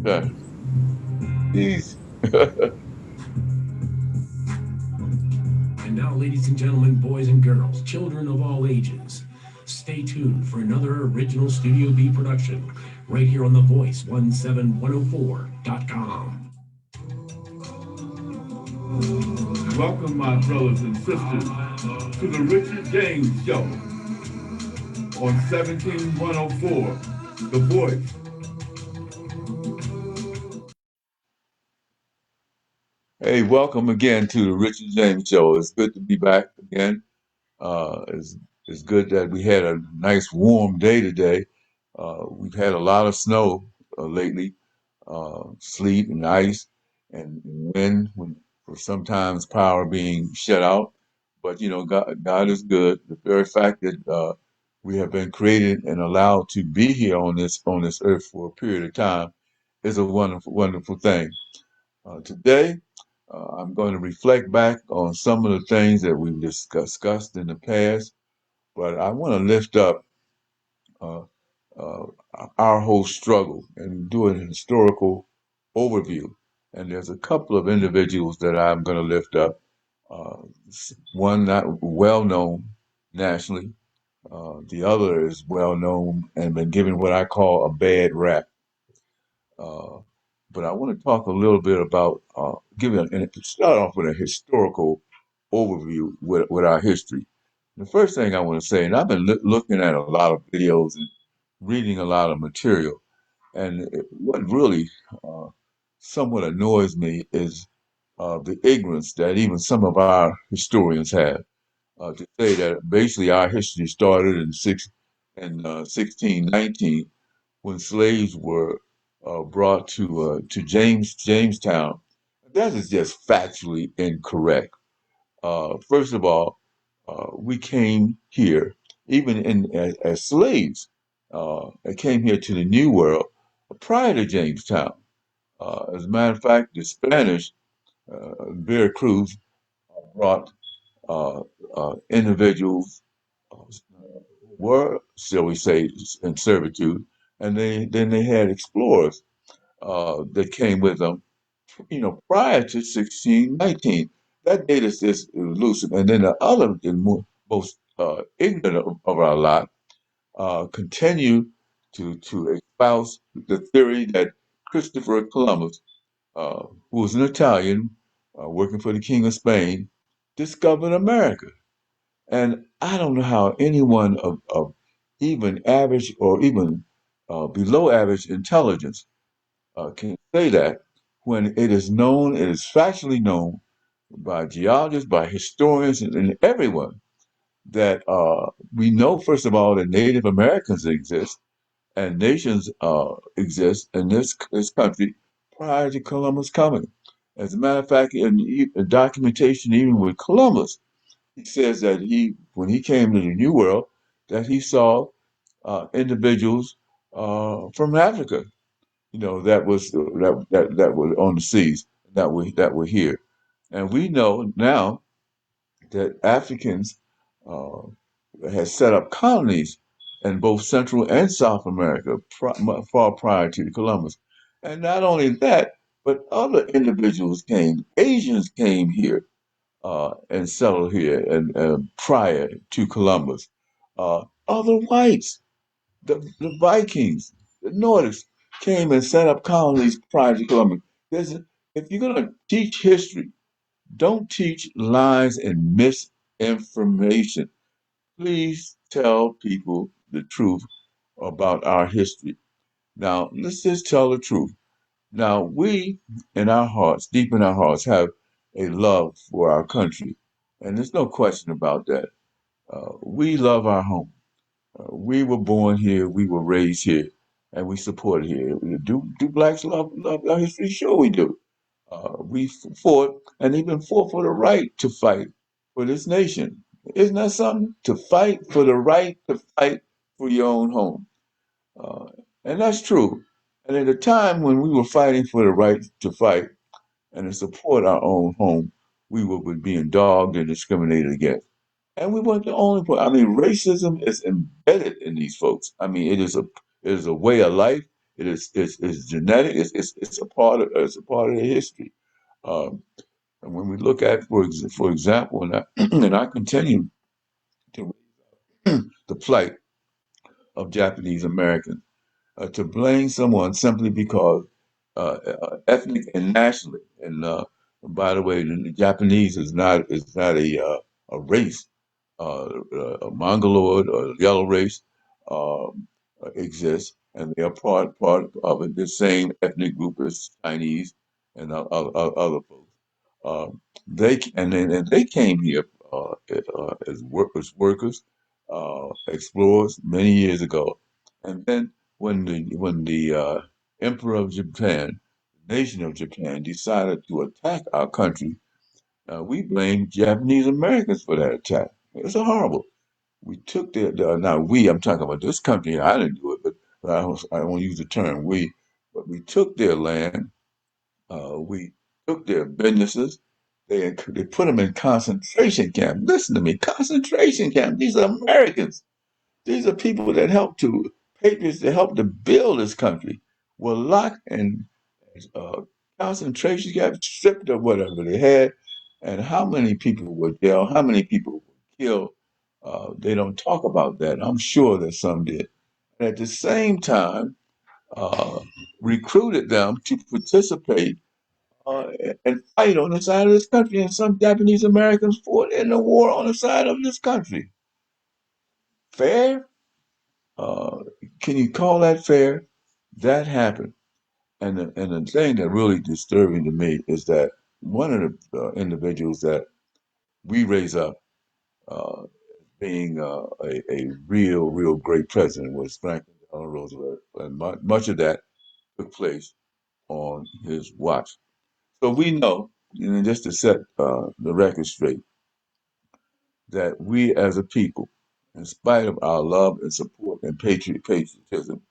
Okay. Peace. And now, ladies and gentlemen, boys and girls, children of all ages, stay tuned for another original Studio B production right here on the Voice 17104.com. Welcome, my brothers and sisters, to the Richard James Show on 17104, The Voice. Hey, welcome again to the Richard James Show. It's good to be back again. It's good that we had a nice warm day today. We've had a lot of snow lately, sleet and ice and wind, for sometimes power being shut out. But God is good. The very fact that we have been created and allowed to be here on this earth for a period of time is a wonderful, wonderful thing. Today, I'm going to reflect back on some of the things that we've discussed in the past, but I want to lift up uh, uh, our whole struggle and do an historical overview. And there's a couple of individuals that I'm going to lift up. Uh, One not well known nationally, the other is well known and been given what I call a bad rap. Uh, but I want to talk a little bit about and start off with a historical overview with our history. The first thing I want to say, and I've been looking at a lot of videos and reading a lot of material, and what really uh, somewhat annoys me is the ignorance that even some of our historians have to say that basically our history started in 1619 when slaves were brought to Jamestown. That is just factually incorrect. First of all, we came here even as slaves. And came here to the New World prior to Jamestown. As a matter of fact, the Spanish, Veracruz, brought uh, individuals uh, were, shall we say, in servitude, and they had explorers that came with them, prior to 1619. That date is just elusive. And then the other, the most ignorant of our lot, continue to espouse the theory that Christopher Columbus, who was an Italian working for the King of Spain, discovered America. And I don't know how anyone of even average or even below average intelligence can say that when it is factually known by geologists, by historians, and everyone that we know, first of all, that Native Americans exist and nations exist in this country prior to Columbus coming. As a matter of fact, in documentation, even with Columbus, he says that when he came to the New World, that he saw individuals from Africa, that were on the seas that were here, and we know now that Africans uh, had set up colonies in both Central and South America far prior to Columbus, and not only that, but other individuals came, Asians came here and settled here and prior to Columbus. Other whites, the Vikings, the Nordics came and set up colonies prior to Columbus. If you're going to teach history, don't teach lies and misinformation. Please tell people the truth about our history. Now, let's just tell the truth. Now, we, in our hearts, deep in our hearts, have a love for our country. And there's no question about that. We love our home. We were born here, we were raised here, and we support it here. Do blacks love our history? Sure, we do. We fought and even fought for the right to fight for this nation. Isn't that something? To fight for the right to fight for your own home. Uh, and that's true. And at a time when we were fighting for the right to fight and to support our own home, we were being dogged and discriminated against. And we weren't the only one. I mean, racism is embedded in these folks. I mean, it is a way of life. It's genetic. It's a part of the history. Um, and when we look at, for example, and and I continue to the plight of Japanese Americans, to blame someone simply because ethnic and nationally. And by the way, the Japanese is not a race. A Mongoloid or yellow race exists, and they are part of it, the same ethnic group as Chinese and other folks. And they came here as workers, explorers many years ago, and then when the Emperor of Japan, nation of Japan, decided to attack our country, we blamed Japanese Americans for that attack. It's horrible. We took now we, I'm talking about this country. I didn't do it, but I don't use the term we. But we took their land. We took their businesses. They put them in concentration camp. Listen to me, concentration camp. These are Americans. These are people that helped to patriots that helped to build this country were locked in uh, concentration camps, stripped of whatever they had, and how many people were jailed, how many people were killed. They don't talk about that. I'm sure that some did. And at the same time, uh, recruited them to participate uh, and fight on the side of this country, and some Japanese Americans fought in the war on the side of this country. Fair? Uh, can you call that fair? That happened. And the thing that really disturbing to me is that one of the individuals that we raise up uh, being a real great president was Franklin Delano Roosevelt, and much of that took place on his watch. So we know, just to set the record straight, that we as a people, in spite of our love and support and patriotism,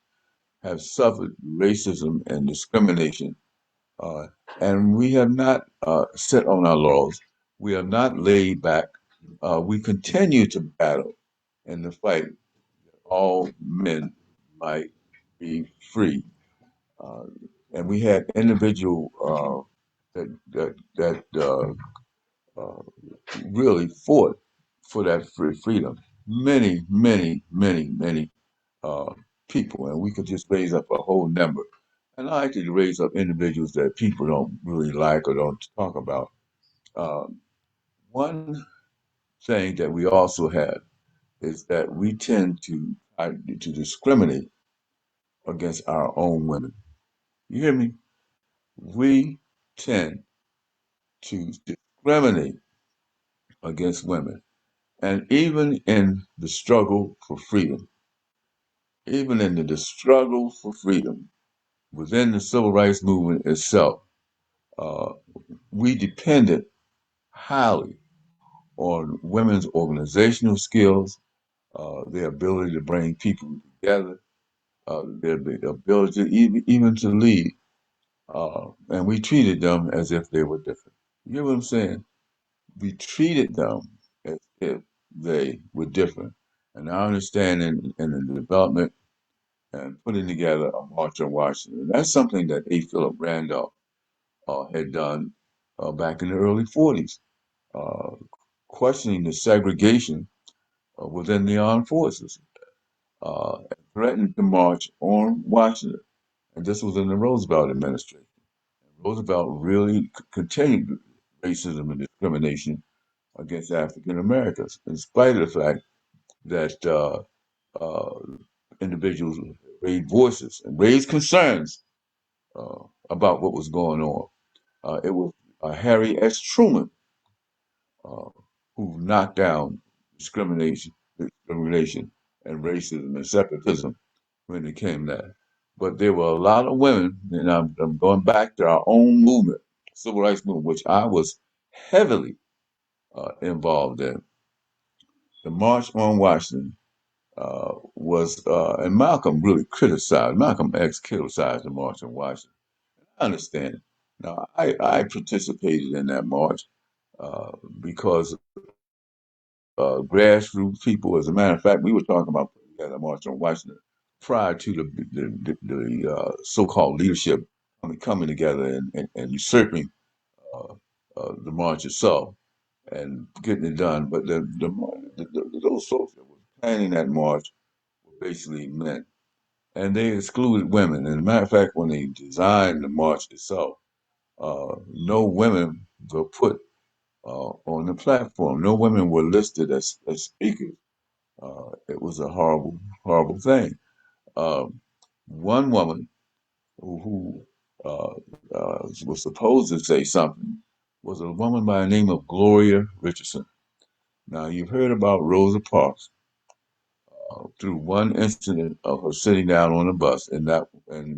have suffered racism and discrimination. Uh, and we have not set on our laurels. We have not laid back. We continue to battle in the fight. All men might be free. Uh, and we had individual that uh, really fought for that freedom. Many uh, people, and we could just raise up a whole number. And I like to raise up individuals that people don't really like or don't talk about. Um, One thing that we also have is that we tend to discriminate against our own women. You hear me? We tend to discriminate against women. And even in the struggle for freedom, even in the struggle for freedom within the civil rights movement itself, uh, we depended highly on women's organizational skills, their ability to bring people together, their ability even to lead. And we treated them as if they were different. You get what I'm saying? We treated them as if they were different. And I understand in the development and putting together a march on Washington, that's something that A. Philip Randolph had done back in the early 40s, uh, questioning the segregation within the armed forces, threatened to march on Washington. And this was in the Roosevelt administration. Roosevelt really continued racism and discrimination against African Americans, in spite of the fact that uh, individuals raised voices and raised concerns uh, about what was going on. It was Harry S. Truman uh, who knocked down discrimination and racism and separatism when it came to that. But there were a lot of women, and I'm going back to our own movement, civil rights movement, which I was heavily involved in. The March on Washington and Malcolm really criticized, Malcolm X criticized the March on Washington. I understand. Now, I participated in that march uh, because grassroots people, as a matter of fact, we were talking about putting together a march on Washington prior to the so-called leadership coming together and usurping uh, the march itself and getting it done. But those folks that were planning that march were basically men, and they excluded women. And as a matter of fact, when they designed the march itself, no women were put on the platform. No women were listed as speakers. It was a horrible, horrible thing. Um, One woman who was supposed to say something was a woman by the name of Gloria Richardson. Now, you've heard about Rosa Parks through one incident of her sitting down on a bus, and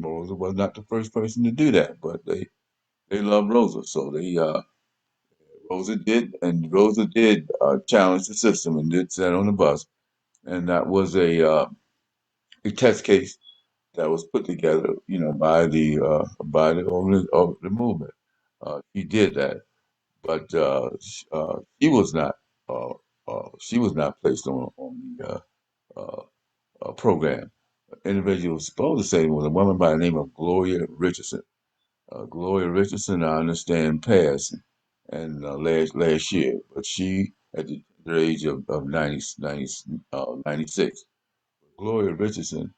Rosa was not the first person to do that, but they love Rosa, so they Rosa did challenge the system and did sit on the bus, and that was a test case that was put together, by the movement. She did that, but uh, she was not placed on the program. An individual was supposed to say was a woman by the name of Gloria Richardson. Gloria Richardson, I understand, passed and last year, but she at the age of 96. Gloria Richardson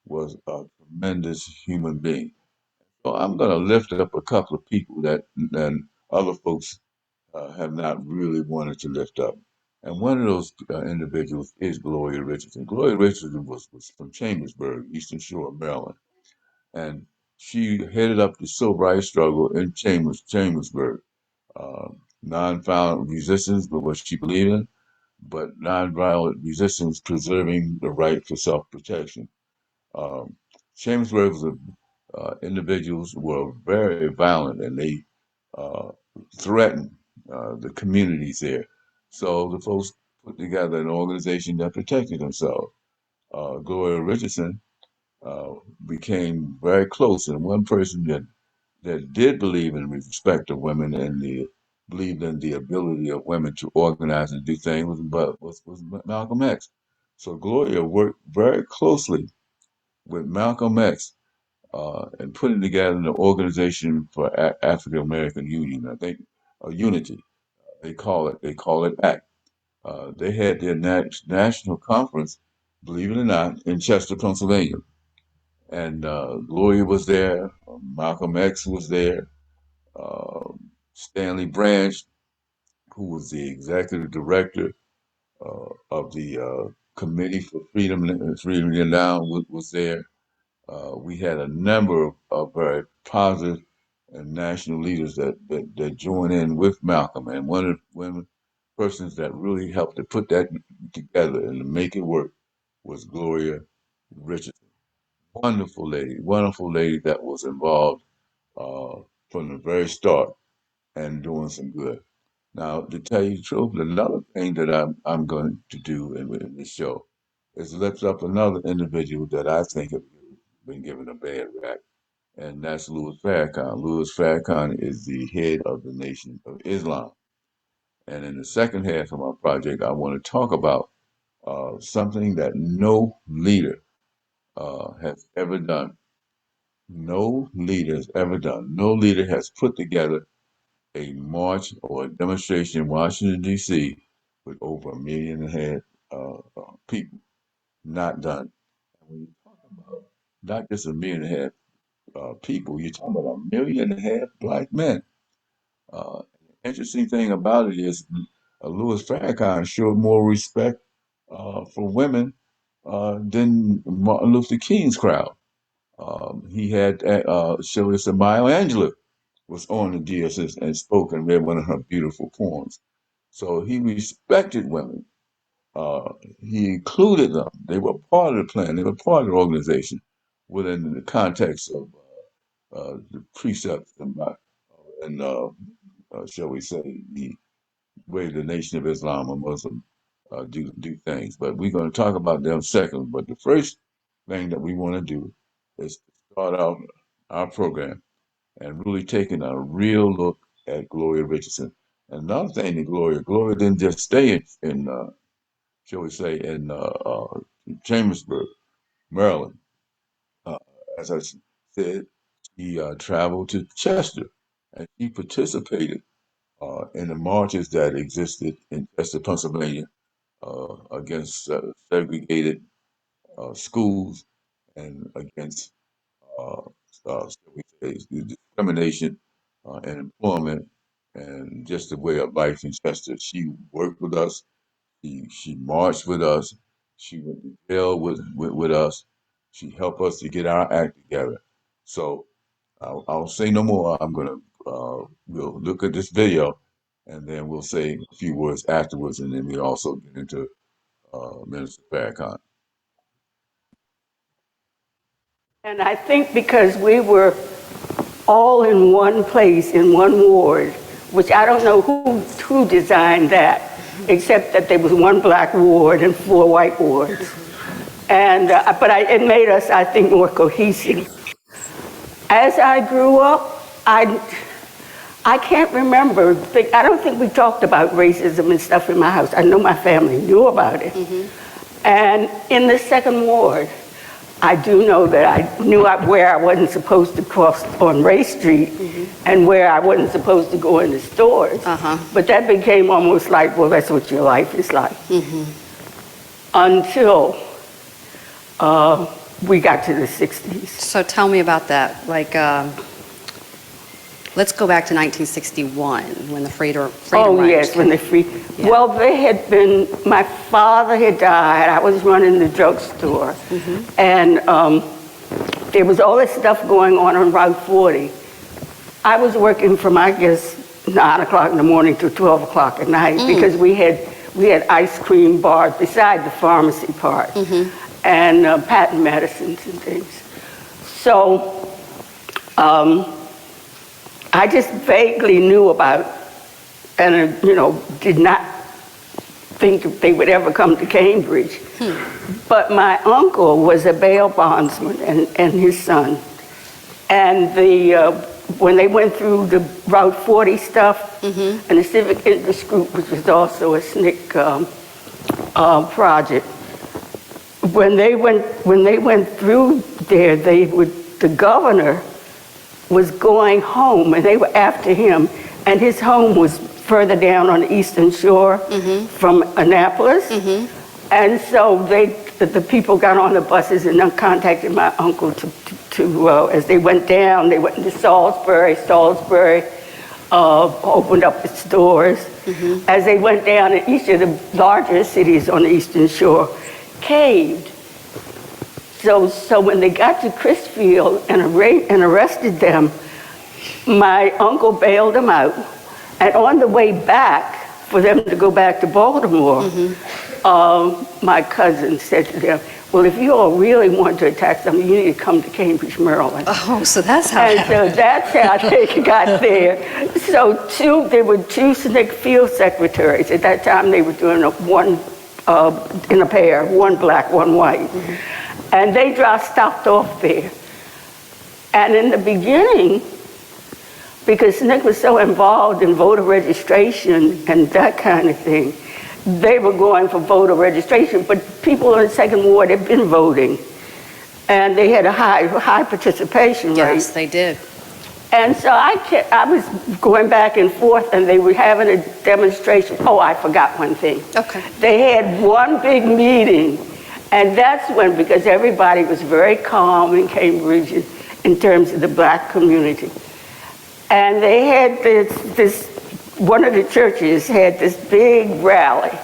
was a tremendous human being. So I'm going to lift up a couple of people that other folks have not really wanted to lift up. And one of those individuals is Gloria Richardson. Gloria Richardson was from Chambersburg, Eastern Shore, Maryland, and she headed up the civil rights struggle in Chambersburg. Uh, Nonviolent resistance was what she believed in, but nonviolent resistance preserving the right for self-protection. Um, Chambersburg was individuals were very violent and they uh, threatened the communities there. So the folks put together an organization that protected themselves. Gloria Richardson uh, became very close, and one person that did believe in the respect of women and believed in the ability of women to organize and do things was Malcolm X. So Gloria worked very closely with Malcolm X and putting together an organization for African American Union. I think unity. They call it ACT. They had their national conference, believe it or not, in Chester, Pennsylvania, and Gloria was there. Malcolm X was there. Uh, Stanley Branch, who was the executive director of the Committee for Freedom Now, was there. We had a number of very positive and national leaders that joined in with Malcolm. And one of the persons that really helped to put that together and to make it work was Gloria Richardson. Wonderful lady that was involved uh, from the very start and doing some good. Now, to tell you the truth, another thing that I'm going to do in this show is lift up another individual that I think have been given a bad rap, and that's Louis Farrakhan. Louis Farrakhan is the head of the Nation of Islam. And in the second half of my project, I want to talk about something that no leader has ever done. No leader has ever done. No leader has put together a march or a demonstration in Washington, D.C. with over 1.5 million people. Not done. And when you talk about not just 1.5 million people, you're talking about 1.5 million black men. Interesting thing about it is Louis Farrakhan showed more respect for women than Martin Luther King's crowd. He had showed us Maya Angelou was on the DSS and spoke and read one of her beautiful poems. So he respected women. Uh, he included them. They were part of the plan. They were part of the organization within the context of the precepts and shall we say, the way the Nation of Islam or Muslim do things. But we're going to talk about them second. But the first thing that we want to do is to start out our program and really taking a real look at Gloria Richardson. And another thing to Gloria didn't just stay in shall we say, in Chambersburg, Maryland. as I said, she traveled to Chester and she participated in the marches that existed in Chester, Pennsylvania, against segregated schools and against, uh, shall we say, the discrimination and employment and just the way of life in Chester. She worked with us. She marched with us. She went to jail with us. She helped us to get our act together. So I'll say no more. We'll look at this video and then we'll say a few words afterwards, and then we also get into Minister Farrakhan. And I think because we were all in one place, in one ward, which I don't know who designed that, except that there was one black ward and 4 white wards. And, it made us, I think, more cohesive. As I grew up, I can't remember, I don't think we talked about racism and stuff in my house. I know my family knew about it. And in the second ward, I do know that I knew where I wasn't supposed to cross on Ray Street and where I wasn't supposed to go into stores. But that became almost like, well, that's what your life is like. Until we got to the 60s. So tell me about that. Like, let's go back to 1961 when the Freedom Riders Yes, when the free. Yeah. Well, my father had died. I was running the drugstore. And there was all this stuff going on Route 40. I was working from, I guess, 9 o'clock in the morning to 12 o'clock at night because we had ice cream bars beside the pharmacy part and patent medicines and things. So I just vaguely knew about, and did not think they would ever come to Cambridge. But my uncle was a bail bondsman and his son. And when they went through the Route 40 stuff and the Civic Interest Group, which was also a SNCC project, when they went through there, the governor was going home, and they were after him, and his home was further down on the Eastern Shore from Annapolis. And so the people got on the buses and contacted my uncle to as they went down, they went into Salisbury. Salisbury opened up its doors. As they went down, and each of the larger cities on the Eastern Shore caved. So when they got to Chrisfield and arrested them, my uncle bailed them out. And on the way back, for them to go back to Baltimore, my cousin said to them, well, if you all really want to attack them, you need to come to Cambridge, Maryland. Oh, so that's how And so that's how they got there. So there were 2 SNCC field secretaries. At that time, they were doing one in a pair, one black, one white. And they stopped off there. And in the beginning, because SNCC was so involved in voter registration and that kind of thing, they were going for voter registration, but people in the second ward had been voting. And they had a high participation rate. Yes, they did. And so I was going back and forth, and they were having a demonstration. Oh, I forgot one thing. Okay. They had one big meeting, and that's when, because everybody was very calm in Cambridge in terms of the black community. And they had one of the churches had this big rally.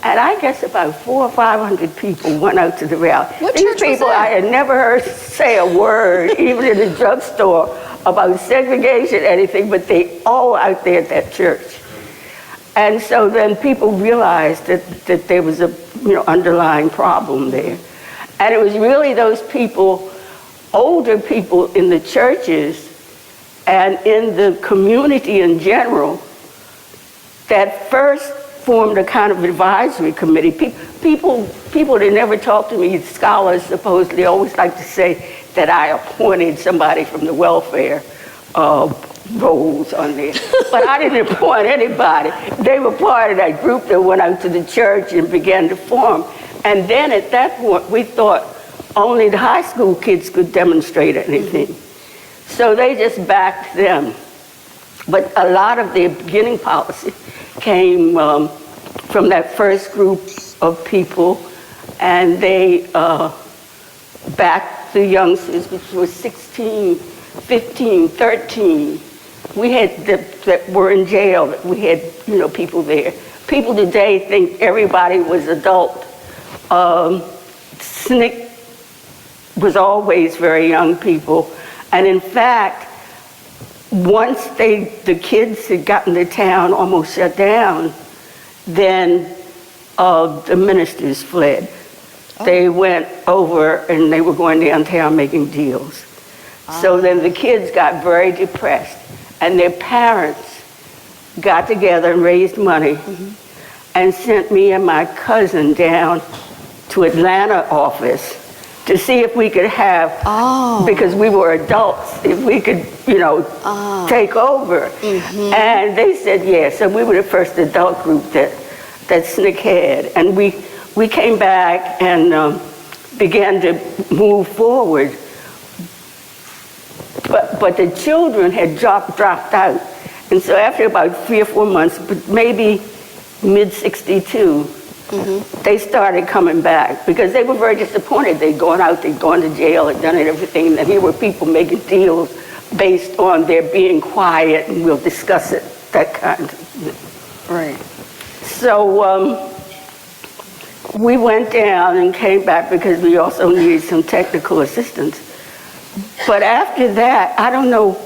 And I guess about 400 or 500 people went out to the rally. What These church was people that? I had never heard say a word, even in the drugstore, about segregation, anything, but they all out there at that church. And so then people realized that there was a underlying problem there. And it was really those people, older people in the churches and in the community in general, that first formed a kind of advisory committee. People that never talked to me, scholars supposedly always like to say that I appointed somebody from the welfare roles on there. But I didn't appoint anybody. They were part of that group that went out to the church and began to form. And then at that point, we thought, only the high school kids could demonstrate anything. So they just backed them. But a lot of their beginning policy came from that first group of people, and they backed the youngsters, which was 16, 15, 13. We had that were in jail. We had, people there. People today think everybody was adult. SNCC was always very young people, and in fact, once the kids had gotten the town almost shut down, then the ministers fled. Oh. They went over and they were going downtown making deals. So then the kids got very depressed, and their parents got together and raised money and sent me and my cousin down to Atlanta office to see if we could have, because we were adults, if we could, take over. And they said yes. So we were the first adult group that SNCC had. And we came back and began to move forward. But the children had dropped out. And so after about 3 or 4 months, but maybe mid-62, they started coming back because they were very disappointed. They'd gone out, they'd gone to jail, had done everything, and here were people making deals based on their being quiet, and we'll discuss it, that kind of thing. Right. So we went down and came back because we also needed some technical assistance. But after that, I don't know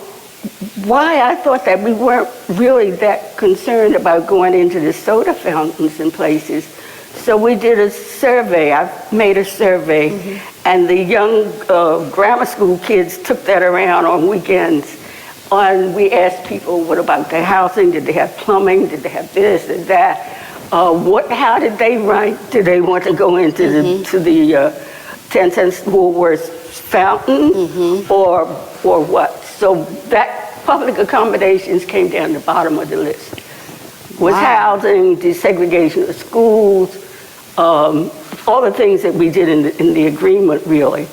why I thought that we weren't really that concerned about going into the soda fountains and places. So we did a survey. I made a survey, and the young grammar school kids took that around on weekends. And we asked people, what about their housing? Did they have plumbing? Did they have this and that? How did they write? Did they want to go into the 10-cent Woolworths fountain or what? So that public accommodations came down the bottom of the list. Was housing, desegregation of schools, all the things that we did in the agreement, really.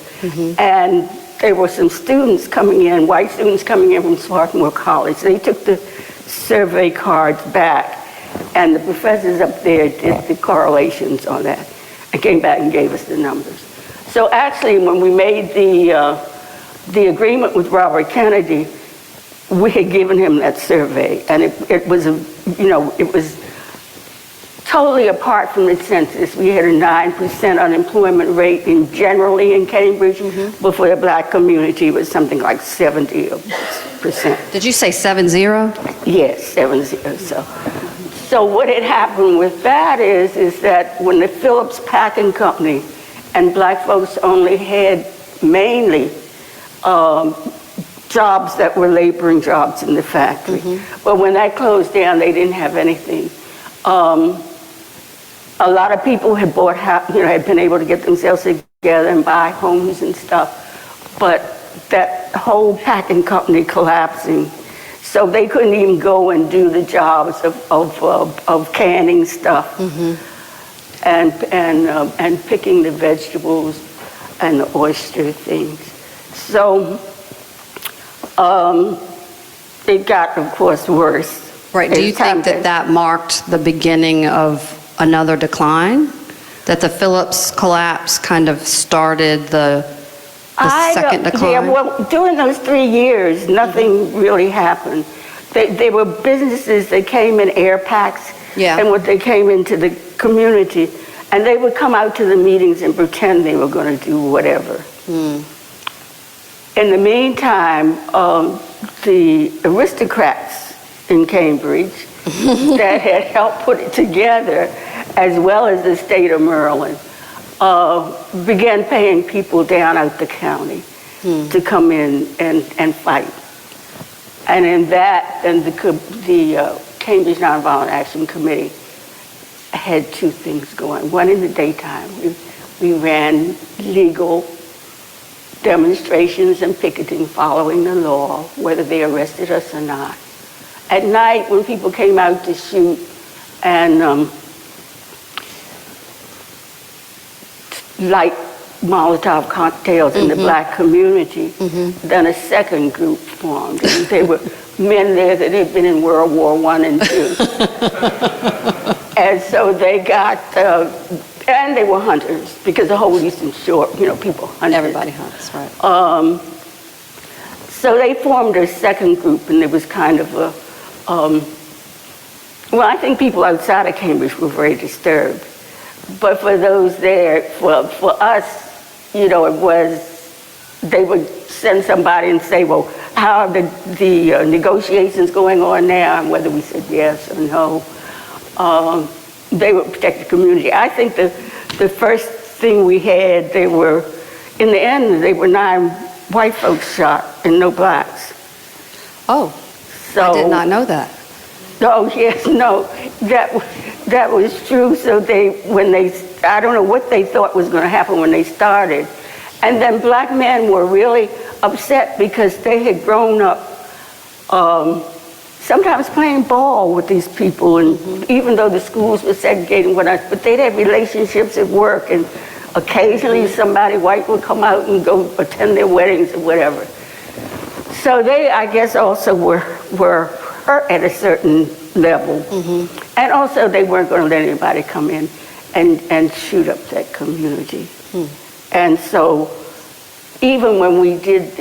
And there were some students coming in, white students coming in from Swarthmore College. They took the survey cards back, and the professors up there did the correlations on that and came back and gave us the numbers. So actually, when we made the agreement with Robert Kennedy, we had given him that survey, and it was totally apart from the census. We had a 9% unemployment rate generally in Cambridge, but for the black community, it was something like 70%. Did you say 70? Yes, 70. So what had happened with that is that when the Phillips Packing Company and black folks only had mainly jobs that were laboring jobs in the factory. But when that closed down, they didn't have anything. A lot of people had had been able to get themselves together and buy homes and stuff. But that whole packing company collapsing, so they couldn't even go and do the jobs of canning stuff and picking the vegetables and the oyster things. So it got, of course, worse. Right. Do you think that marked the beginning of another decline? That the Phillips collapse kind of started the second decline? Yeah, well, during those 3 years, nothing really happened. They were businesses that came in air packs, and when they came into the community, and they would come out to the meetings and pretend they were going to do whatever. In the meantime, the aristocrats in Cambridge that had helped put it together, as well as the state of Maryland, began paying people down out the county to come in and fight. And in that, and the Cambridge Nonviolent Action Committee had two things going. One, in the daytime, we ran legal demonstrations and picketing following the law, whether they arrested us or not. At night, when people came out to shoot and light Molotov cocktails in the black community, then a second group formed. And there were men there that had been in World War I and II. And so they got, and they were hunters, because the whole Eastern Shore, people hunted. Everybody hunts, right. So they formed a second group, and there was kind of a, well, I think people outside of Cambridge were very disturbed. But for those there, for us, it was, they would send somebody and say, well, how are the negotiations going on now? And whether we said yes or no. They would protect the community. I think the first thing we had, in the end, they were 9 white folks shot and no blacks. Oh, so, I did not know that. Oh, yes, no, that was true. So I don't know what they thought was going to happen when they started. And then black men were really upset because they had grown up sometimes playing ball with these people, and even though the schools were segregating, but they'd have relationships at work, and occasionally somebody white would come out and go attend their weddings or whatever. So they, I guess, also were hurt at a certain level, and also they weren't going to let anybody come in and shoot up that community. And so even when we did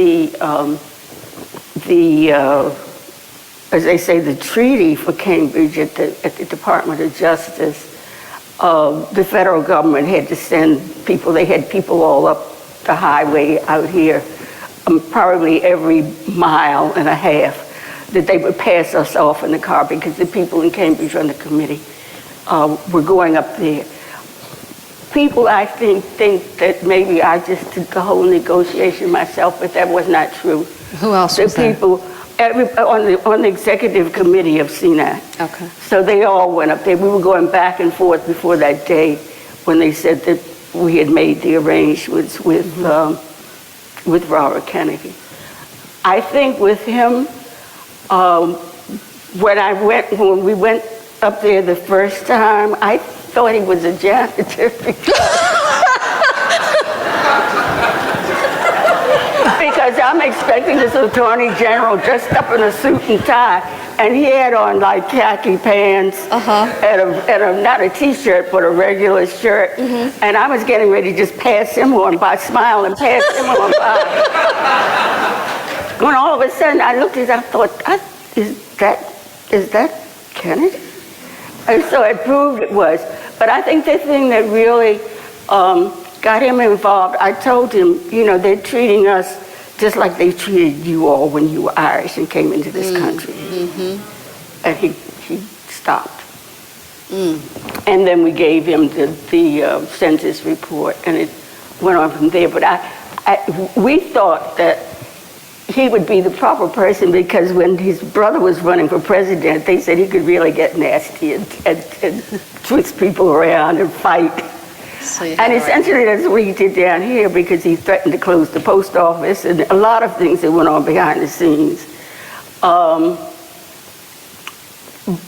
as they say, the treaty for Cambridge at the Department of Justice, the federal government had to send people. They had people all up the highway out here, probably every mile and a half, that they would pass us off in the car because the people in Cambridge on the committee were going up there. People, I think that maybe I just did the whole negotiation myself, but that was not true. Who else was there? People on the executive committee of CNAC. Okay. So they all went up there. We were going back and forth before that day when they said that we had made the arrangements with Robert Kennedy. I think with him, when we went up there the first time, I thought he was a janitor because I'm expecting this attorney general dressed up in a suit and tie, and he had on like khaki pants and not a t-shirt but a regular shirt, and I was getting ready to just pass him on by, smile and pass him on by. When all of a sudden I looked at him, I thought, is that Kennedy? And so it proved it was. But I think the thing that really got him involved, I told him, they're treating us just like they treated you all when you were Irish and came into this country. And he stopped. And then we gave him the census report, and it went on from there. But we thought that he would be the proper person because when his brother was running for president, they said he could really get nasty and twist people around and fight. So and essentially that's what he did down here because he threatened to close the post office and a lot of things that went on behind the scenes.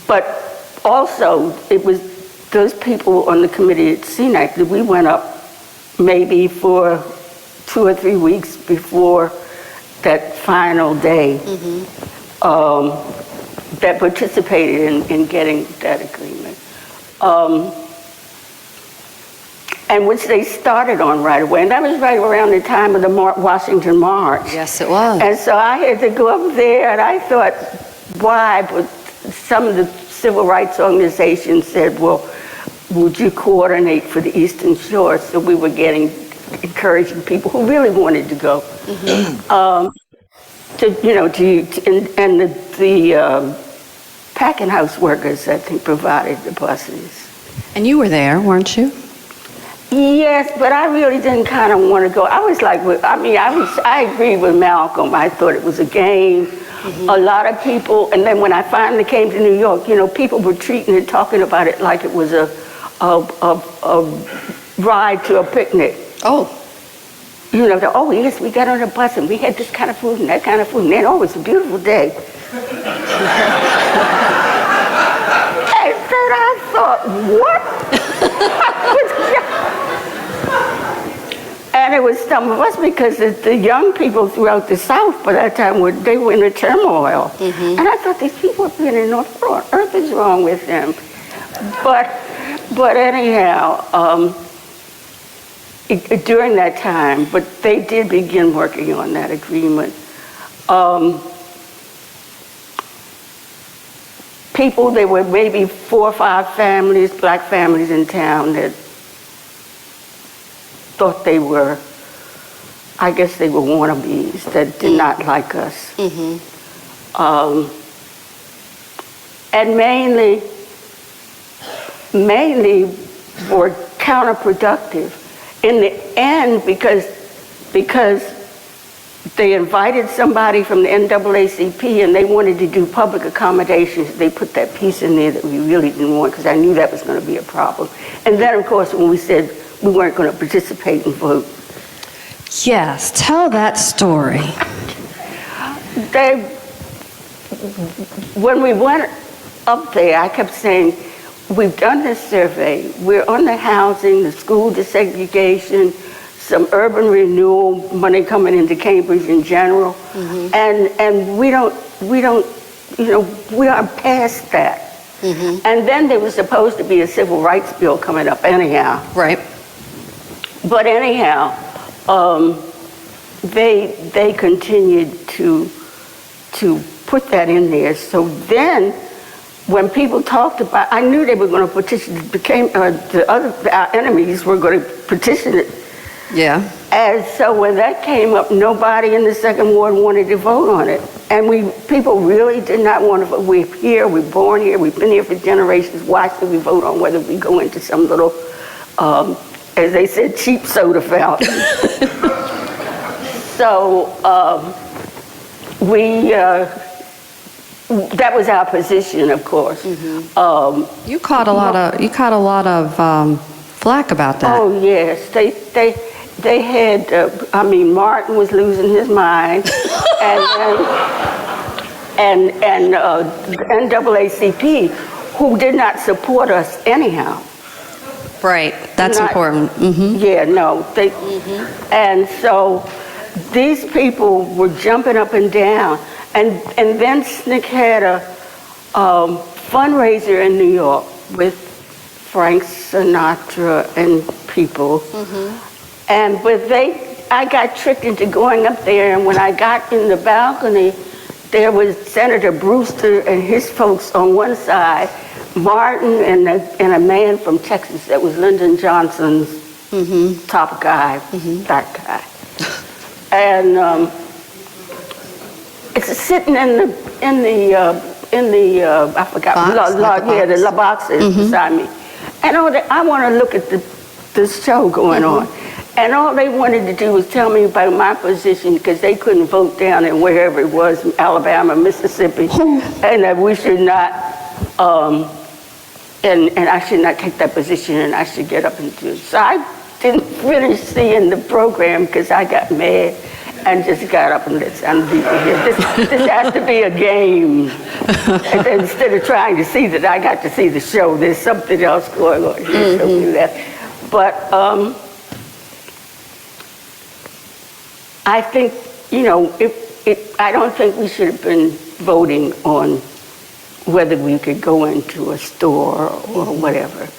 But also, it was those people on the committee at CNAC that we went up maybe for 2 or 3 weeks before that final day that participated in getting that agreement. And which they started on right away. And that was right around the time of the Washington March. Yes, it was. And so I had to go up there, and I thought, why? But some of the civil rights organizations said, well, would you coordinate for the Eastern Shore? So we were encouraging people who really wanted to go. And the packing house workers, I think, provided the buses. And you were there, weren't you? Yes, but I really didn't kind of want to go. I was like, I agreed with Malcolm. I thought it was a game. A lot of people, and then when I finally came to New York, people were treating it, talking about it like it was a ride to a picnic. Oh. Oh yes, we got on a bus and we had this kind of food and that kind of food, and then, oh, it's a beautiful day. And then I thought, what? And it was some of us because the young people throughout the South by that time they were in a turmoil. And I thought these people are being in North. What on earth is wrong with them? But anyhow, during that time, but they did begin working on that agreement. People, there were maybe 4 or 5 families, black families in town that thought they were, I guess they were wannabes that did not like us. And mainly were counterproductive. In the end, because they invited somebody from the NAACP and they wanted to do public accommodations, they put that piece in there that we really didn't want because I knew that was going to be a problem. And then, of course, when we said we weren't going to participate and vote. Yes, tell that story. When we went up there, I kept saying, we've done this survey. We're on the housing, the school desegregation, some urban renewal money coming into Cambridge in general, and we don't, we are past that. And then there was supposed to be a civil rights bill coming up anyhow. Right. But anyhow, they continued to put that in there. So then, when people talked about, I knew they were going to petition. Our enemies were going to petition it. Yeah. And so when that came up, nobody in the Second Ward wanted to vote on it. And people really did not want to vote. We're here, we're born here, we've been here for generations. Why should we vote on whether we go into some little, as they said, cheap soda fountain? So that was our position, of course. You caught a lot of flack about that. Oh yes, they had. Martin was losing his mind, and NAACP, who did not support us anyhow. Right, that's important. Yeah, no, and so these people were jumping up and down. And then SNCC had a fundraiser in New York with Frank Sinatra and people. I got tricked into going up there, and when I got in the balcony, there was Senator Brewster and his folks on one side, Martin and a man from Texas that was Lyndon Johnson's top guy, that guy. And it's sitting in the I forgot the boxes beside me, and I want to look at the show going on, and all they wanted to do was tell me about my position because they couldn't vote down in wherever it was, Alabama, Mississippi, and that we should not, and I should not take that position, and I should get up and do it. So I didn't finish seeing the program because I got mad. And just got up and let some people hear. This has to be a game. And instead of trying to see that I got to see the show, there's something else going on here. So do that. But I think, I don't think we should have been voting on whether we could go into a store or whatever.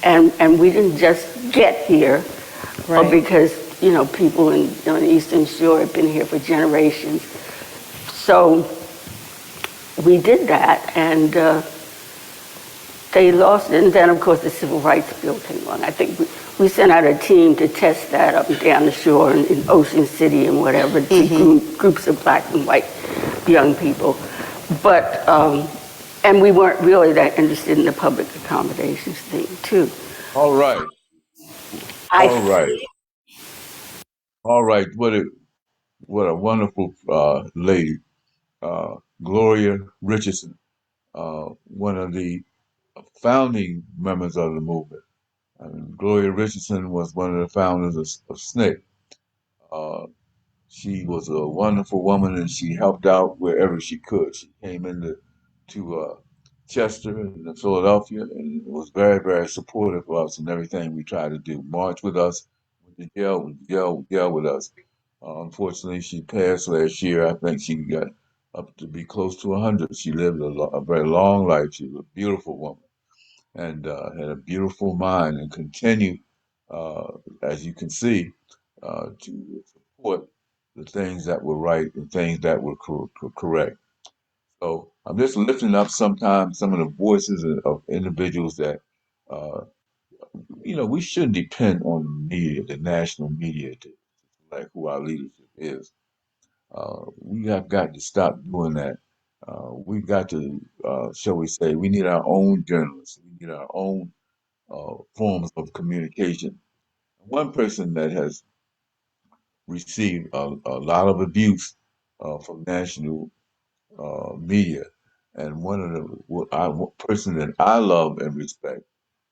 And we didn't just get here because people on the Eastern Shore have been here for generations. So we did that, and they lost it. And then, of course, the Civil Rights Bill came along. I think we sent out a team to test that up and down the shore in Ocean City and whatever, groups of black and white young people. But, and we weren't really that interested in the public accommodations thing, too. All right. All right. What a wonderful lady, Gloria Richardson, one of the founding members of the movement. Gloria Richardson was one of the founders of SNCC. She was a wonderful woman, and she helped out wherever she could. She came into Chester and Philadelphia, and was very, very supportive of us and everything we tried to do. March with us to gel with us. Unfortunately, she passed last year. I think she got up to be close to 100. She lived a very long life. She was a beautiful woman and had a beautiful mind and continued, uh, as you can see, to support the things that were right and things that were correct. So I'm just lifting up sometimes some of the voices of individuals that, uh, we shouldn't depend on the media, the national media, to like who our leadership is. We have got to stop doing that. We've got to, shall we say, we need our own journalists. We need our own forms of communication. One person that has received a lot of abuse from national media, and one of one person that I love and respect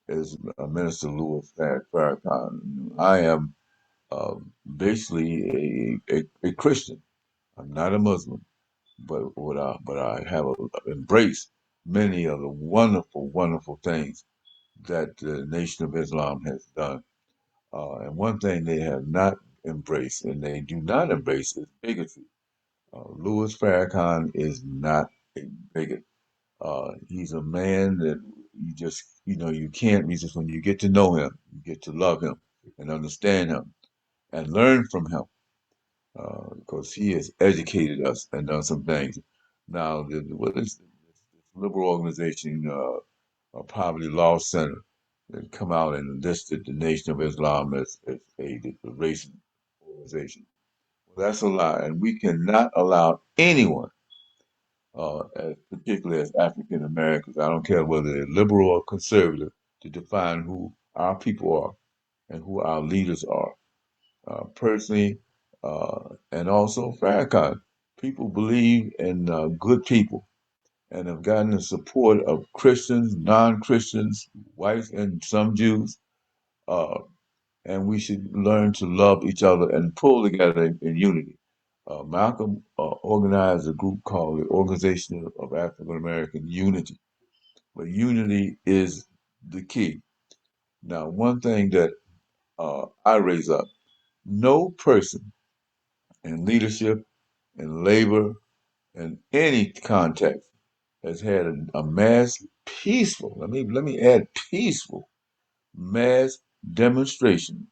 is Minister Louis Farrakhan. I am uh, basically a Christian. I'm not a Muslim, but I have embraced many of the wonderful, wonderful things that the Nation of Islam has done. And one thing they have not embraced, and they do not embrace, is bigotry. Louis Farrakhan is not a bigot. He's a man that you can't resist. When you get to know him, you get to love him and understand him and learn from him, because he has educated us and done some things. Now, what is this liberal organization, Poverty Law Center, that come out and listed the Nation of Islam as a racist organization? Well, that's a lie, and we cannot allow anyone, particularly as African Americans, I don't care whether they're liberal or conservative, to define who our people are and who our leaders are. Personally, and also Farrakhan, people believe in good people and have gotten the support of Christians, non-Christians, whites, and some Jews. Uh, and we should learn to love each other and pull together in unity. Malcolm organized a group called the Organization of African American Unity, but unity is the key. Now, one thing that I raise up: no person in leadership, in labor, in any context has had a mass peaceful. Let me add peaceful mass demonstration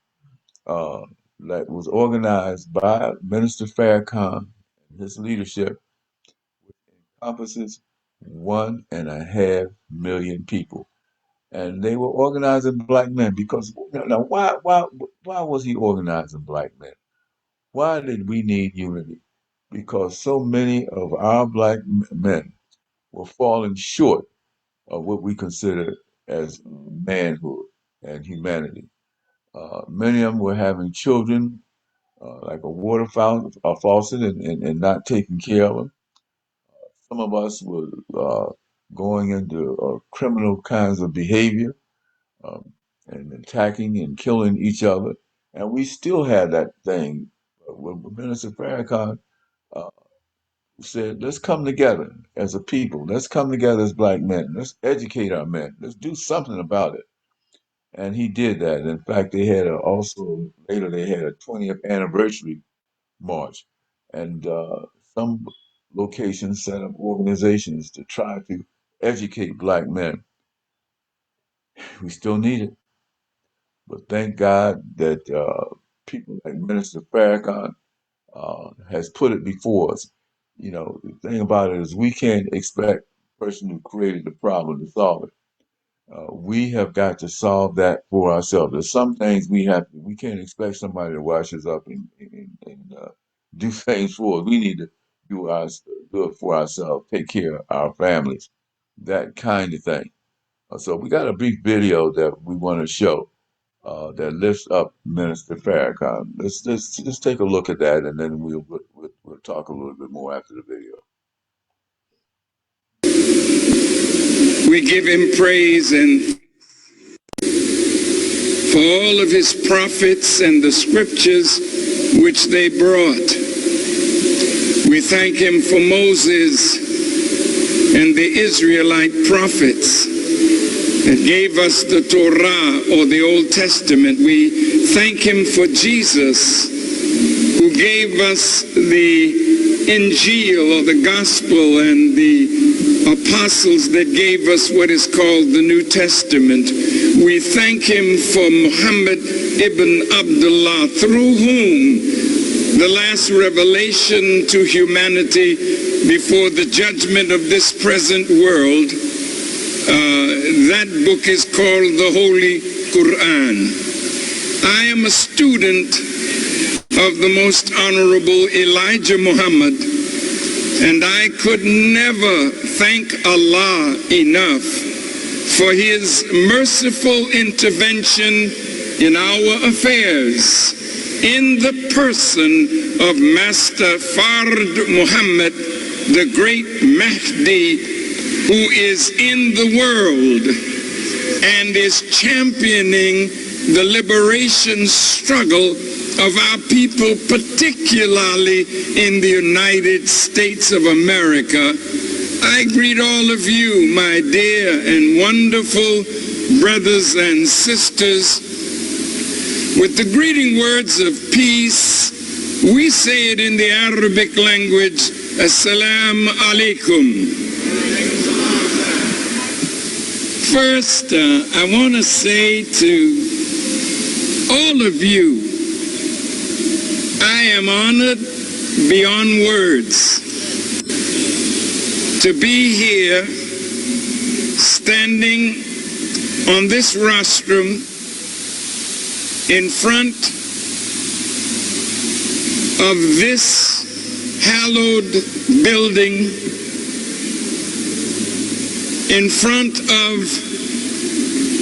uh, that was organized by Minister Farrakhan and his leadership, encompasses 1.5 million people. And they were organizing black men because now why was he organizing black men? Why did we need unity? Because so many of our black men were falling short of what we consider as manhood and humanity. Many of them were having children like a water fountain, a faucet, and not taking care of them. Some of us were going into criminal kinds of behavior, um, and attacking and killing each other. And we still had that thing. When Minister Farrakhan uh, said, let's come together as a people. Let's come together as black men. Let's educate our men. Let's do something about it. And he did that. In fact, they had also later they had a 20th anniversary march, and some locations set up organizations to try to educate black men. We still need it, but thank God that people like Minister Farrakhan has put it before us. The thing about it is we can't expect the person who created the problem to solve it. We have got to solve that for ourselves. There's some things we can't expect somebody to wash us up and do things for us. We need to do it for ourselves, take care of our families, that kind of thing. So we got a brief video that we want to show that lifts up Minister Farrakhan. Let's take a look at that, and then we'll talk a little bit more after the video. We give him praise and for all of his prophets and the scriptures which they brought. We thank him for Moses and the Israelite prophets that gave us the Torah or the Old Testament. We thank him for Jesus, who gave us the Injil, or the Gospel, and the apostles that gave us what is called the New Testament. We thank him for Muhammad ibn Abdullah, through whom the last revelation to humanity before the judgment of this present world, that book is called the Holy Quran. I am a student of the most honorable Elijah Muhammad, and I could never thank Allah enough for his merciful intervention in our affairs in the person of Master Fard Muhammad, the great Mahdi, who is in the world and is championing the liberation struggle of our people, particularly in the United States of America. I greet all of you, my dear and wonderful brothers and sisters, with the greeting words of peace. We say it in the Arabic language, Assalamu alaikum. First, I want to say to all of you, I am honored beyond words to be here standing on this rostrum in front of this hallowed building, in front of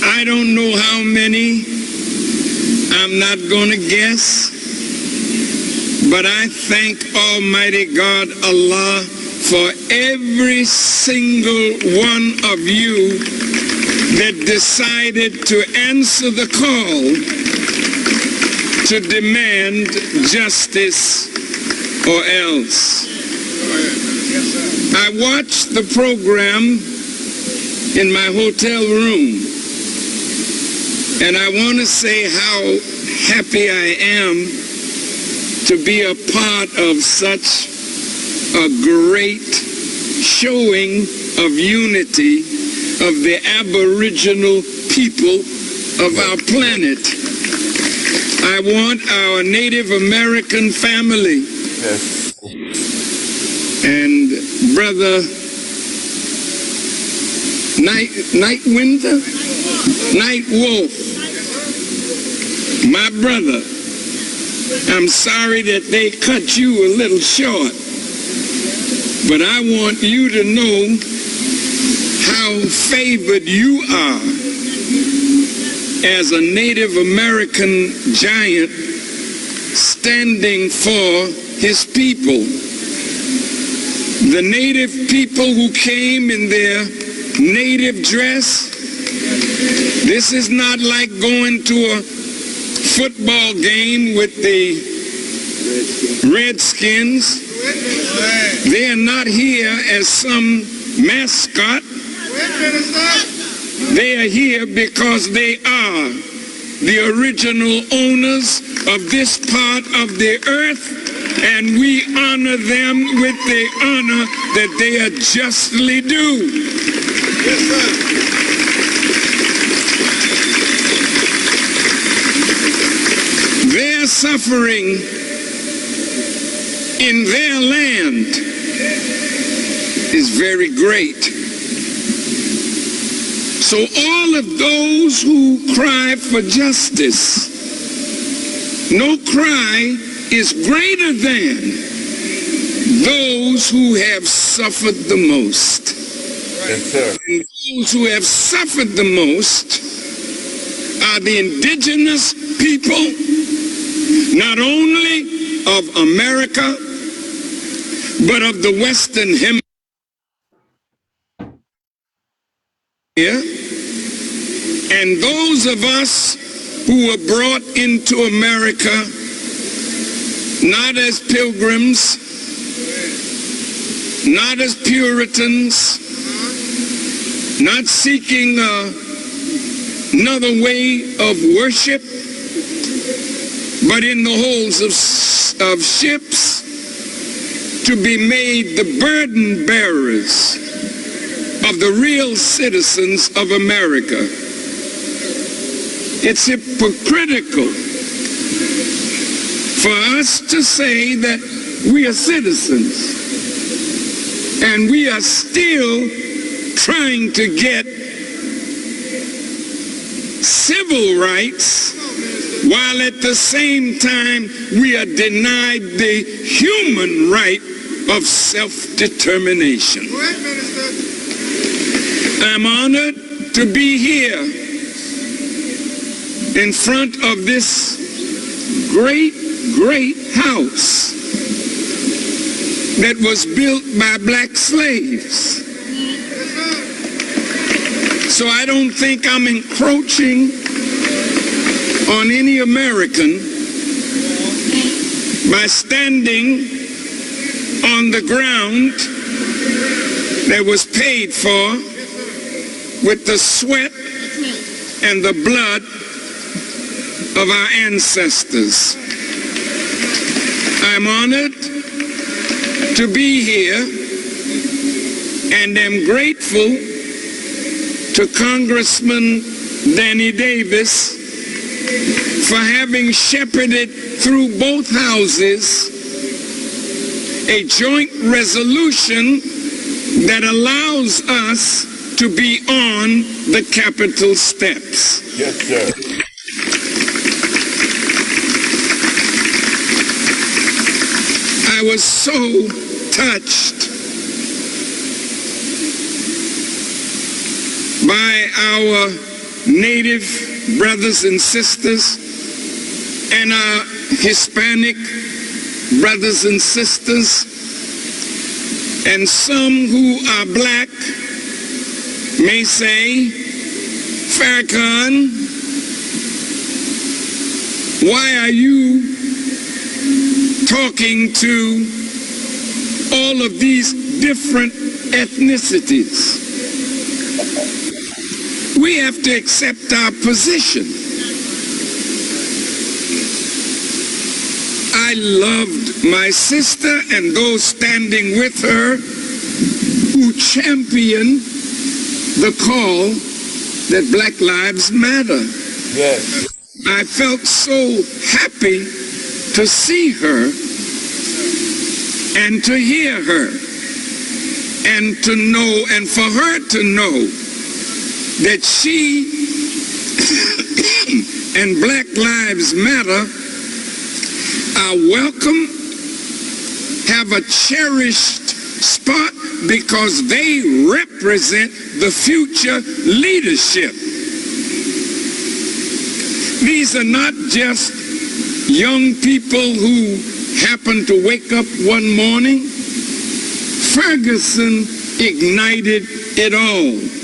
I don't know how many, I'm not going to guess, but I thank Almighty God, Allah, for every single one of you that decided to answer the call to demand justice or else. I watched the program in my hotel room, and I want to say how happy I am to be a part of such a great showing of unity of the Aboriginal people of our planet. I want our Native American family and Brother Night Wolf, my brother, I'm sorry that they cut you a little short, but I want you to know how favored you are as a Native American giant standing for his people. The native people who came in their native dress, this is not like going to a football game with the Redskins. They are not here as some mascot. They are here because they are the original owners of this part of the earth, and we honor them with the honor that they are justly due. Yes, sir. Their suffering in their land is very great. So all of those who cry for justice, no cry is greater than those who have suffered the most. Yes, sir. And those who have suffered the most are the indigenous people, not only of America, but of the Western Hemisphere, and those of us who were brought into America not as pilgrims, not as Puritans, not seeking another way of worship, but in the holds of ships, to be made the burden bearers of the real citizens of America. It's hypocritical for us to say that we are citizens and we are still trying to get civil rights while at the same time we are denied the human right of self-determination. I'm honored to be here in front of this great house that was built by black slaves. So I don't think I'm encroaching on any American by standing on the ground that was paid for with the sweat and the blood of our ancestors. I'm honored to be here and am grateful to Congressman Danny Davis for having shepherded through both houses a joint resolution that allows us to be on the Capitol steps. Yes, sir. I was so touched by our Native brothers and sisters and our Hispanic brothers and sisters, and some who are black may say, Farrakhan, why are you talking to all of these different ethnicities? We have to accept our position. I loved my sister and those standing with her who championed the call that Black Lives Matter. Yes. I felt so happy to see her and to hear her and to know, and for her to know that she and Black Lives Matter are welcome, have a cherished spot because they represent the future leadership. These are not just young people who happen to wake up one morning. Ferguson ignited it all.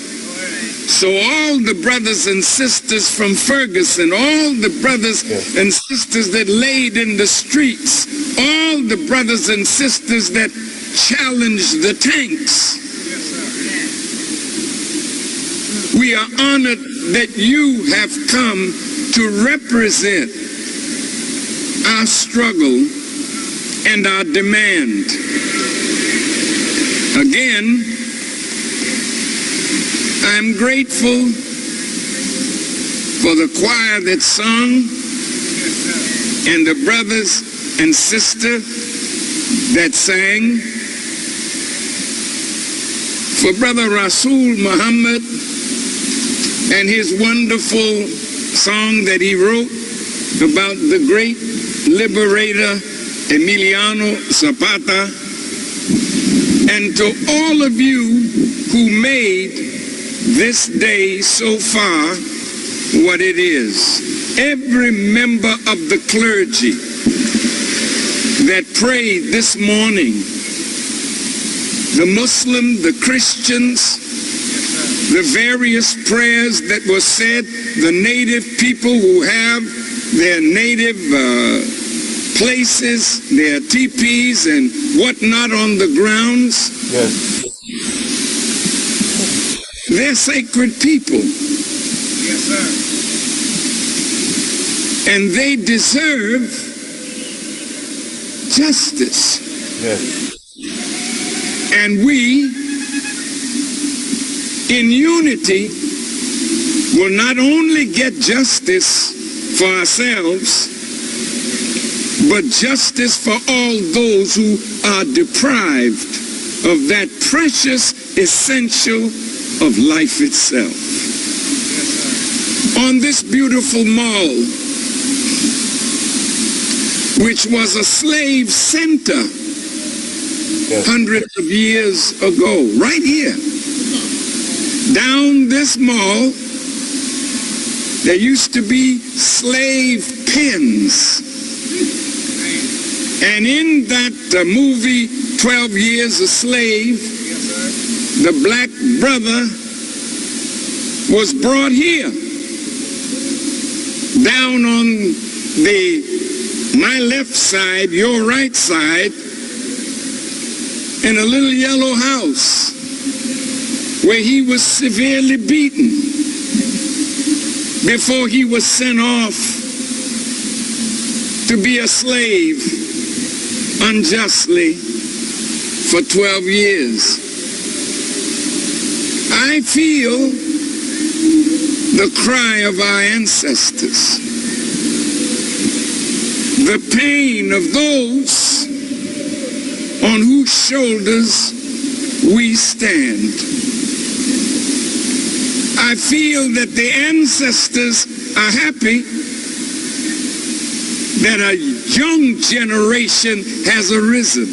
So all the brothers and sisters from Ferguson, all the brothers and sisters that laid in the streets, all the brothers and sisters that challenged the tanks, we are honored that you have come to represent our struggle and our demand. Again, I'm grateful for the choir that sung and the brothers and sisters that sang. For Brother Rasul Muhammad and his wonderful song that he wrote about the great liberator Emiliano Zapata, and to all of you who made this day so far what it is. Every member of the clergy that prayed this morning, the Muslim, the Christians, the various prayers that were said, the native people who have their native places, their teepees and whatnot on the grounds. Yes. They're sacred people. Yes, sir. and they deserve justice. Yes. And we, in unity, will not only get justice for ourselves, but justice for all those who are deprived of that precious essential of life itself. On this beautiful mall, which was a slave center hundreds of years ago, right here, down this mall, there used to be slave pens. And in that movie, 12 Years a Slave, the black brother was brought here, down on my left side, your right side, in a little yellow house where he was severely beaten before he was sent off to be a slave unjustly for 12 years. I feel the cry of our ancestors, the pain of those on whose shoulders we stand. I feel that the ancestors are happy that a young generation has arisen.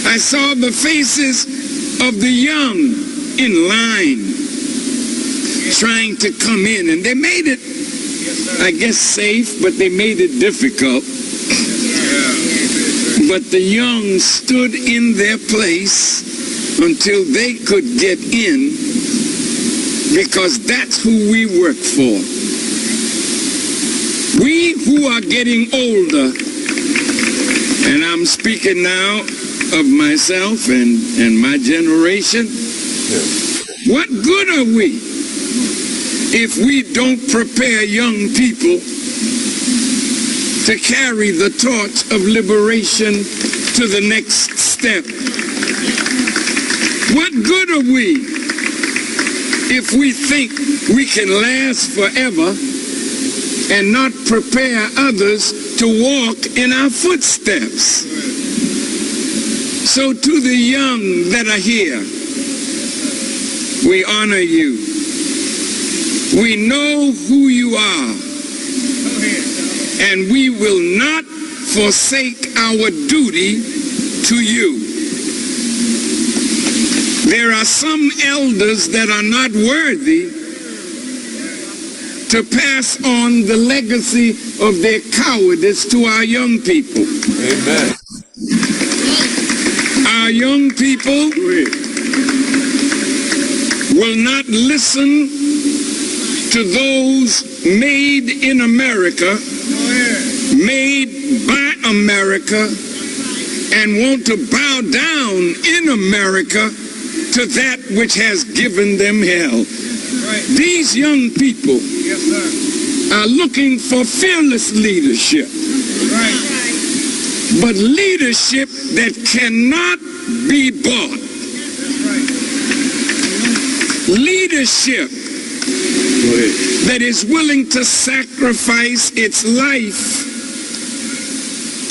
I saw the faces of the young in line trying to come in, and they made it, I guess, safe, but they made it difficult. But the young stood in their place until they could get in, because that's who we work for. We who are getting older, and I'm speaking now of myself and my generation, what good are we if we don't prepare young people to carry the torch of liberation to the next step? What good are we if we think we can last forever and not prepare others to walk in our footsteps? So to the young that are here, we honor you. We know who you are, and we will not forsake our duty to you. There are some elders that are not worthy to pass on the legacy of their cowardice to our young people. Amen. Our young people will not listen to those made in America, made by America, and want to bow down in America to that which has given them hell. These young people are looking for fearless leadership, but leadership that cannot be bought. Leadership that is willing to sacrifice its life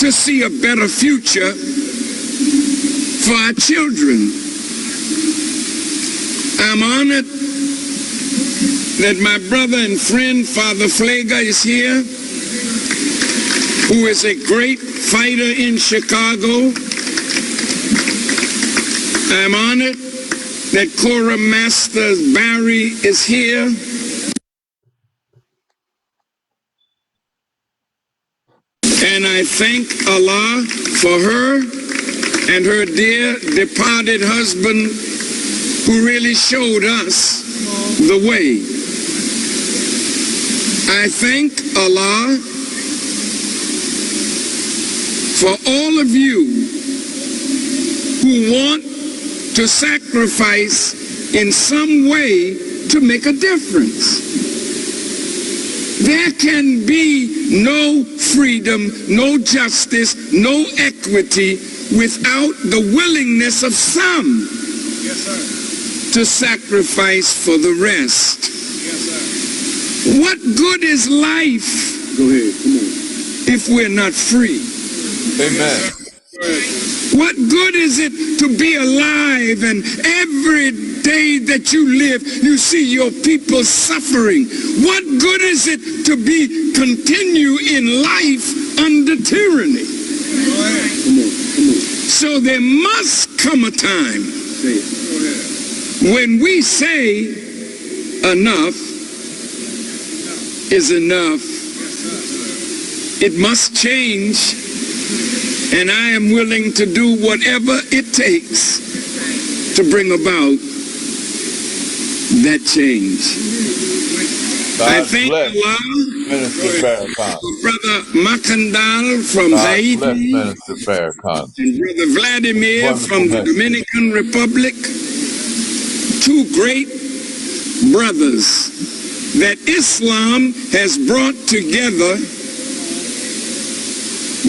to see a better future for our children. I'm honored that my brother and friend, Father Pfleger, is here, who is a great fighter in Chicago. I'm honored that Korah Master Barry is here. And I thank Allah for her and her dear departed husband, who really showed us the way. I thank Allah for all of you who want to sacrifice in some way to make a difference. There can be no freedom, no justice, no equity without the willingness of some to sacrifice for the rest. What good is life if we're not free? Amen. What good is it to be alive and every day that you live you see your people suffering? What good is it to continue in life under tyranny? So there must come a time when we say enough is enough. It must change. And I am willing to do whatever it takes to bring about that change. I thank Allah for Brother Makandal from Haiti and Brother Vladimir from the Dominican Republic, two great brothers that Islam has brought together,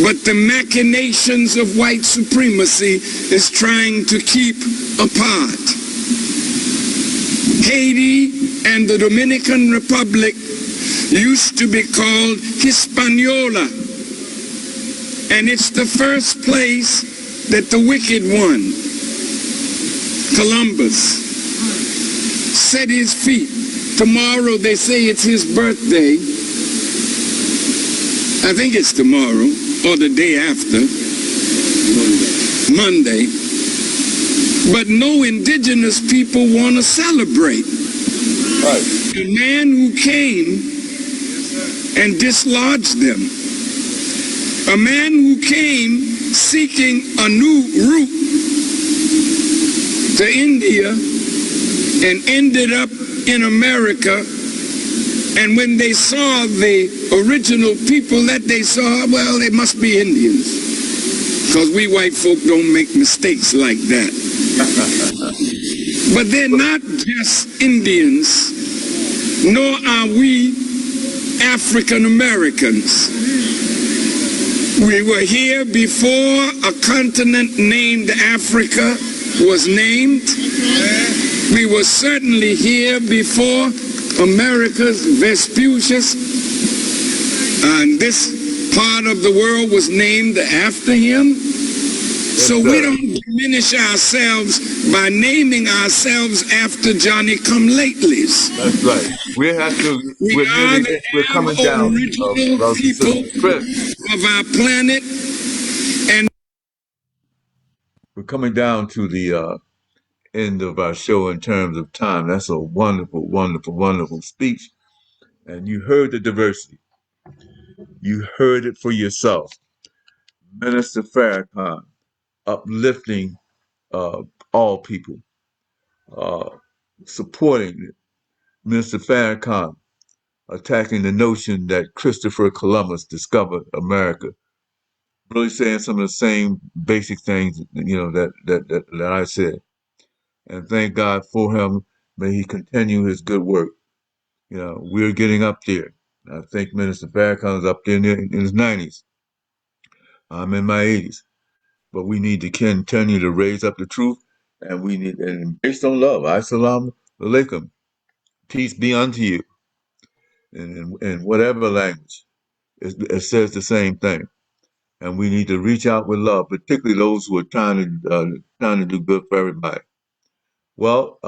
but the machinations of white supremacy is trying to keep apart. Haiti and the Dominican Republic used to be called Hispaniola, and it's the first place that the wicked one, Columbus, set his feet. Tomorrow they say it's his birthday. I think it's tomorrow or the day after, Monday. But no indigenous people want to celebrate. Right. The man who came and dislodged them. A man who came seeking a new route to India and ended up in America. And when they saw the original people that they saw, well, they must be Indians. Because we white folk don't make mistakes like that. But they're not just Indians, nor are we African Americans. We were here before a continent named Africa was named. We were certainly here before America's Vespucius, and this part of the world was named after him. So we don't diminish ourselves by naming ourselves after Johnny-come-latelys. That's right. We're coming down. Original people of our planet, and we're coming down to the end of our show in terms of time. That's a wonderful, wonderful, wonderful speech. And you heard the diversity. You heard it for yourself. Minister Farrakhan uplifting all people, supporting Minister Farrakhan, attacking the notion that Christopher Columbus discovered America. Really saying some of the same basic things, that I said. And thank God for him. May he continue his good work. We're getting up there. I think Minister Farrakhan is up there in his 90s. I'm in my 80s. But we need to continue to raise up the truth, and based on love. Assalamu alaikum. Peace be unto you. In whatever language, it says the same thing. And we need to reach out with love, particularly those who are trying to do good for everybody. Well,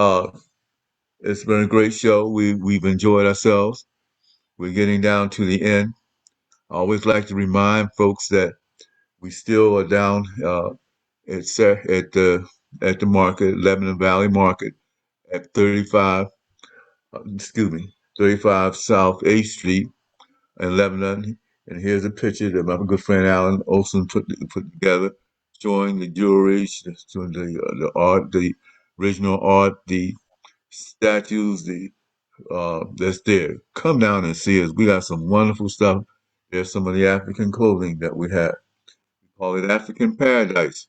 it's been a great show. We've enjoyed ourselves. We're getting down to the end. I always like to remind folks that we still are down at the market, Lebanon Valley Market, at 35 South 8th Street in Lebanon. And here's a picture that my good friend Alan Olson put together, showing the jewelry, showing the art, the original art, the statues, that's there. Come down and see us. We got some wonderful stuff. There's some of the African clothing that we have. We call it African Paradise.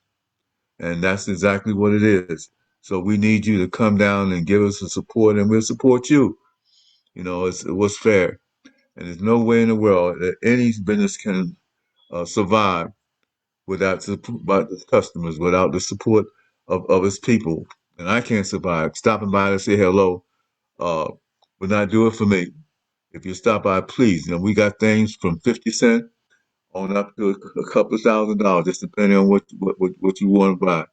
And that's exactly what it is. So we need you to come down and give us the support, and we'll support you. It was fair. And there's no way in the world that any business can survive without support its customers, without the support of its people. And I can't survive. Stopping by to say hello uh, would not do it for me. If you stop by, please. We got things from 50 cents on up to a couple of $1,000, just depending on what you want to buy.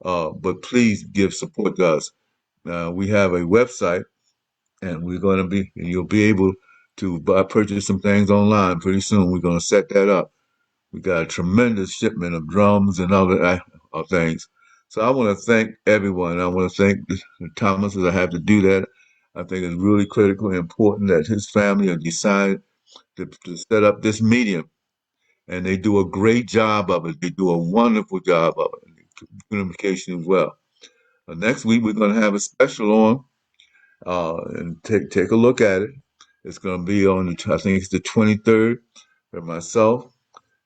But please give support to us. We have a website, and you'll be able to purchase some things online pretty soon. We're going to set that up. We got a tremendous shipment of drums and other things. So I want to thank everyone. I want to thank Thomas as I have to do that. I think it's really critical and important that his family have decided to set up this medium, and they do a great job of it. They do a wonderful job of it, communication as well. Next week we're going to have a special on, and take a look at it. It's going to be on I think it's the 23rd, for myself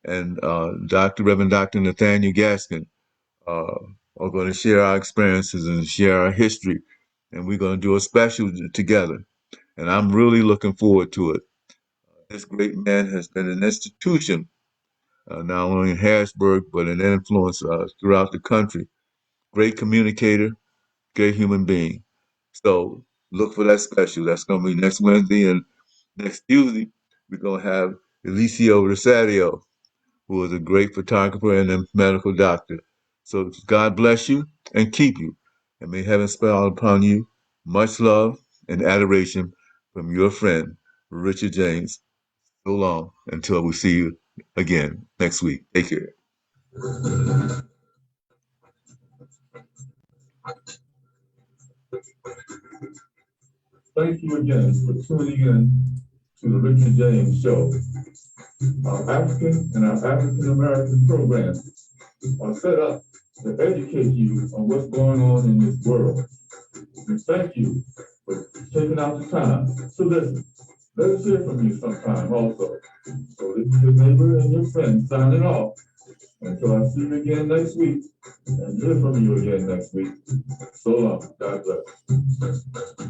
and Reverend Dr. Nathaniel Gaskin uh, are going to share our experiences and share our history, and we're going to do a special together. And I'm really looking forward to it. This great man has been an institution, not only in Harrisburg, but an influence throughout the country. Great communicator, great human being. So look for that special. That's going to be next Wednesday. And next Tuesday, we're going to have Eliseo Rosario, who is a great photographer and a medical doctor. So God bless you and keep you. And may heaven smile upon you. Much love and adoration from your friend, Richard James. So long until we see you again next week. Take care. Thank you again for tuning in to the Richard James Show. Our African and our African American programs are set up to educate you on what's going on in this world. And thank you for taking out the time to listen. Let us hear from you sometime also. So this is your neighbor and your friend signing off. Until I see you again next week and hear from you again next week. So long. God bless.